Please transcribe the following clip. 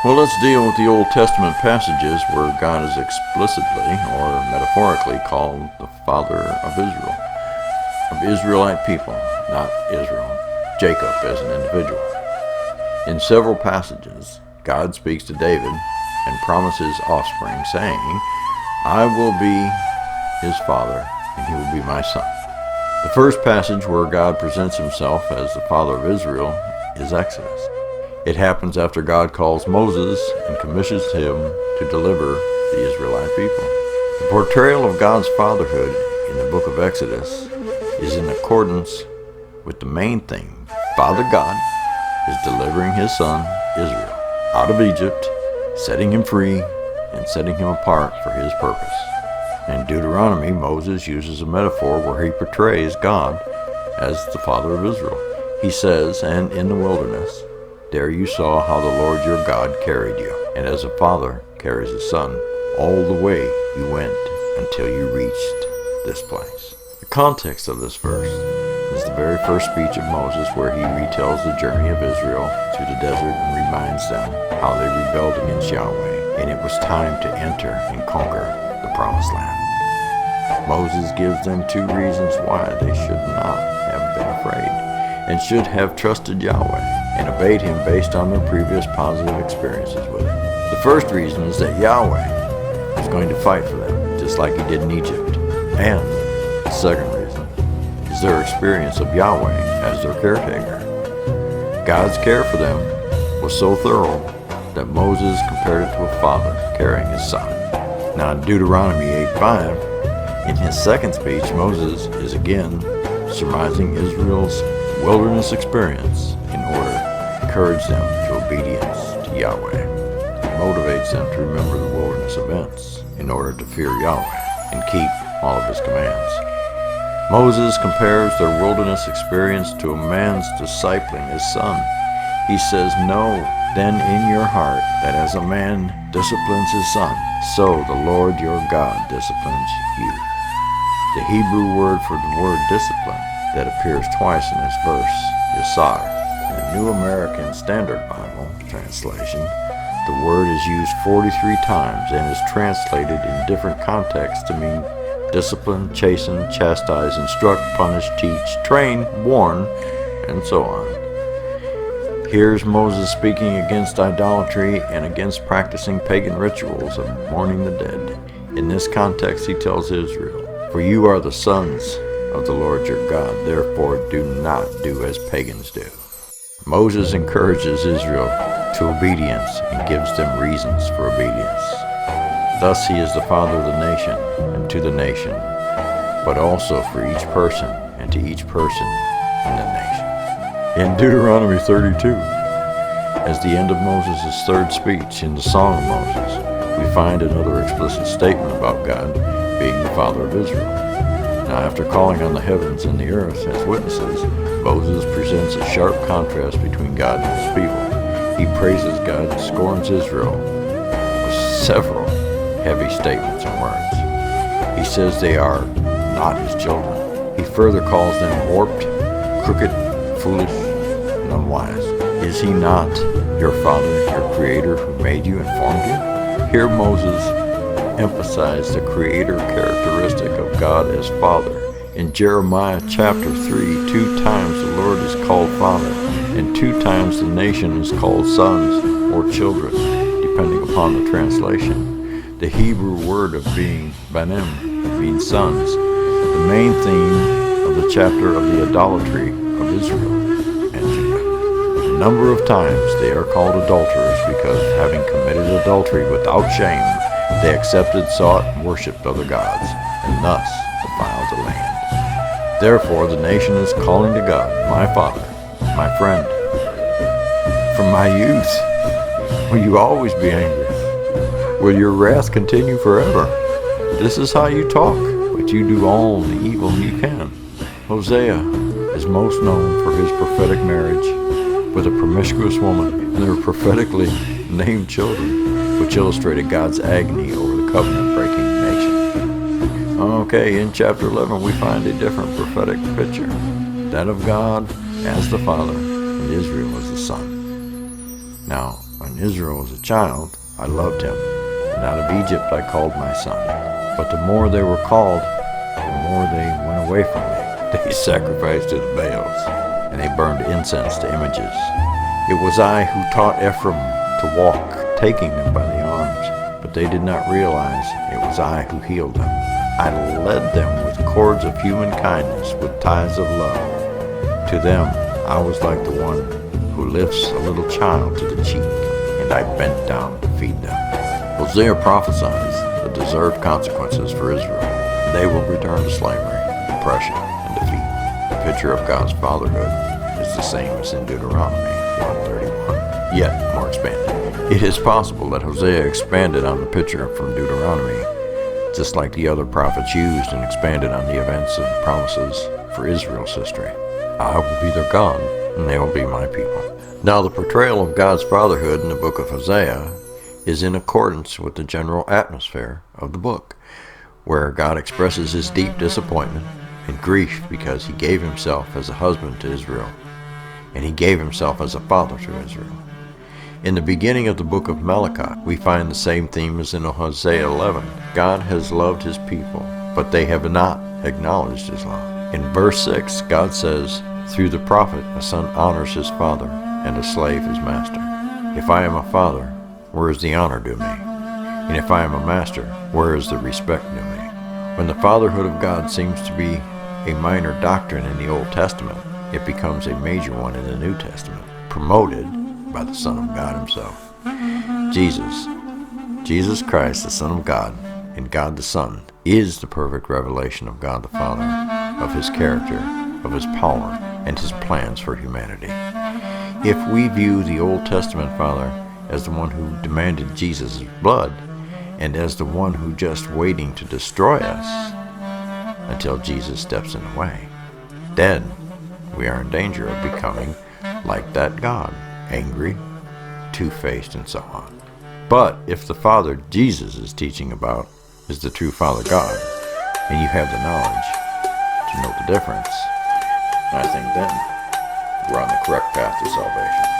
Well, let's deal with the Old Testament passages where God is explicitly or metaphorically called the father of Israel, of Israelite people, not Israel, Jacob as an individual. In several passages, God speaks to David and promises offspring, saying, I will be his father, and he will be my son. The first passage where God presents himself as the father of Israel is Exodus. It happens after God calls Moses and commissions him to deliver the Israelite people. The portrayal of God's fatherhood in the book of Exodus is in accordance with the main theme. Father God is delivering his son, Israel, out of Egypt, setting him free, and setting him apart for his purpose. In Deuteronomy, Moses uses a metaphor where he portrays God as the father of Israel. He says, and in the wilderness, there you saw how the Lord your God carried you, and as a father carries his son, all the way you went until you reached this place. The context of this verse is the very first speech of Moses, where he retells the journey of Israel through the desert and reminds them how they rebelled against Yahweh, and it was time to enter and conquer the promised land. Moses gives them two reasons why they should not have been afraid and should have trusted Yahweh and obeyed him based on their previous positive experiences with him. The first reason is that Yahweh is going to fight for them, just like he did in Egypt. And the second reason is their experience of Yahweh as their caretaker. God's care for them was so thorough that Moses compared it to a father carrying his son. Now in Deuteronomy 8:5, in his second speech, Moses is again surmising Israel's wilderness experience in order to encourage them to obedience to Yahweh. It motivates them to remember the wilderness events in order to fear Yahweh and keep all of his commands. Moses compares their wilderness experience to a man's discipling his son. He says, know then in your heart that as a man disciplines his son, so the Lord your God disciplines you. The Hebrew word for the word discipline that appears twice in this verse is sar. In the New American Standard Bible translation, the word is used 43 times and is translated in different contexts to mean discipline, chasten, chastise, instruct, punish, teach, train, warn, and so on. Here's Moses speaking against idolatry and against practicing pagan rituals of mourning the dead. In this context, he tells Israel, for you are the sons of the Lord your God, therefore do not do as pagans do. Moses encourages Israel to obedience and gives them reasons for obedience. Thus he is the father of the nation and to the nation, but also for each person and to each person in the nation. In Deuteronomy 32, as the end of Moses' third speech in the Song of Moses, we find another explicit statement about God being the father of Israel. Now, after calling on the heavens and the earth as witnesses, Moses presents a sharp contrast between God and his people. He praises God and scorns Israel with several heavy statements and words. He says they are not his children. He further calls them warped, crooked, foolish, and unwise. Is he not your father, your creator, who made you and formed you? Here Moses emphasized the creator characteristic of God as Father. In Jeremiah chapter 3, 2 times the Lord is called Father, and 2 times the nation is called sons or children, depending upon the translation. The Hebrew word of being banim means sons. The main theme of the chapter of the idolatry of Israel and Judah. A number of times they are called adulterers because, having committed adultery without shame, they accepted, sought, and worshipped other gods, and thus defiled the land. Therefore the nation is calling to God, my Father, my friend. From my youth, will you always be angry? Will your wrath continue forever? This is how you talk, but you do all the evil you can. Hosea is most known for his prophetic marriage with a promiscuous woman and their prophetically named children, which illustrated God's agony over the covenant-breaking nation. Okay, in chapter 11 we find a different prophetic picture, that of God as the Father and Israel as the Son. Now, in When Israel was a child, I loved him, and out of Egypt I called my son. But the more they were called, the more they went away from me. They sacrificed to the Baals, and they burned incense to images. It was I who taught Ephraim to walk, taking them by the arms, but they did not realize it was I who healed them. I led them with cords of human kindness, with ties of love. To them I was like the one who lifts a little child to the cheek, and I bent down to feed them. Hosea prophesies the deserved consequences for Israel. They will return to slavery, oppression, and defeat. The picture of God's fatherhood is the same as in Deuteronomy 1:31, yet more expanded. It is possible that Hosea expanded on the picture from Deuteronomy, just like the other prophets used and expanded on the events and promises for Israel's history. I will be their God, and they will be my people. Now, the portrayal of God's fatherhood in the book of Hosea is in accordance with the general atmosphere of the book, where God expresses his deep disappointment and grief because he gave himself as a husband to Israel, and he gave himself as a father to Israel. In the beginning of the book of Malachi, we find the same theme as in Hosea 11. God has loved his people, but they have not acknowledged his love. In verse 6, God says, "Through the prophet a son honors his father, and a slave his master. If I am a father, where is the honor due me? And if I am a master, where is the respect due me?" When the fatherhood of God seems to be a minor doctrine in the Old Testament, it becomes a major one in the New Testament, promoted by the Son of God himself. Jesus Christ, the Son of God, and God the Son, is the perfect revelation of God the Father, of his character, of his power, and his plans for humanity. If we view the Old Testament Father as the one who demanded Jesus' blood, and as the one who just waiting to destroy us until Jesus steps in the way, then we are in danger of becoming like that God, angry, two-faced, and so on. But if the Father Jesus is teaching about is the true Father God, and you have the knowledge to know the difference, I think then we're on the correct path to salvation.